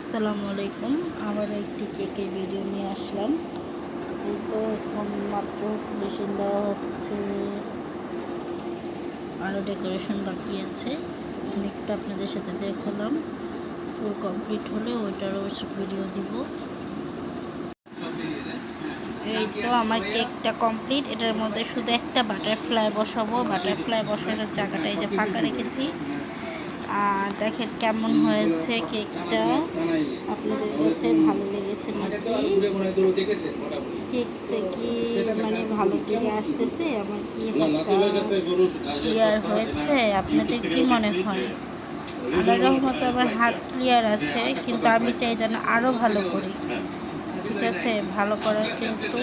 আসসালামু আলাইকুম। আবার একটি কেকের ভিডিও নিয়ে আসলাম। এই তো এখন মাত্র ফিনিশিং দেওয়া হচ্ছে, আরও ডেকোরেশন বাকি আছে। একটু আপনাদের সাথে দেখালাম, ফুল কমপ্লিট হলে ওইটারও ভিডিও দিব। এই তো আমার কেকটা কমপ্লিট। এটার মধ্যে শুধু একটা বাটারফ্লাই বসাবো। বাটারফ্লাই বসানোর জায়গাটাই যে ফাঁকা রেখেছি। আর দেখেন কেমন হয়েছে কেকটা, আপনাদের কাছে ভালো লেগেছে নাকি? কেকটা কি মানে ভালো লেগে আসতেছে? আমার কি ক্লিয়ার হয়েছে? আপনাদের কি মনে হয়? আল্লাহর রহমতে আমার হাত ক্লিয়ার আছে, কিন্তু আমি চাই যেন আরও ভালো করি। ঠিক আছে, ভালো করার কিন্তু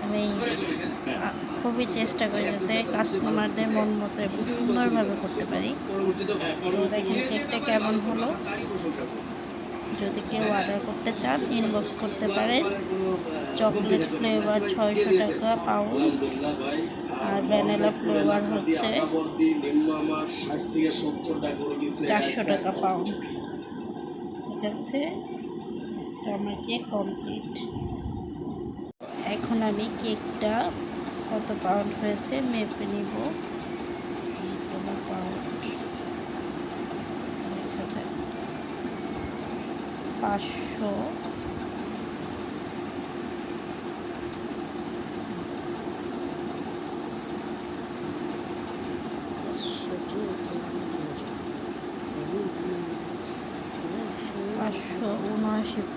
আমি খুবই চেষ্টা করি যাতে কাস্টমারদের মন মতো এবং সুন্দরভাবে করতে পারি। তো দেখেন কেকটা কেমন হলো। যদি কেউ অর্ডার করতে চান ইনবক্স করতে পারেন। চকলেট ফ্লেভার 600 টাকা পাউন্ড, আর ভ্যানিলা ফ্লেভার হচ্ছে 400 টাকা পাউন্ড। ঠিক আছে, তো আমার কেক কমপ্লিট। এখন আমি কেকটা কত পাউন্ড হয়েছে মেপে নিব। তোমার পাউন্ড দেখা যায় 500,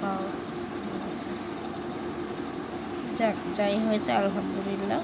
পাউন্ড। যাক, যাই হয়েছে আলহামদুলিল্লাহ।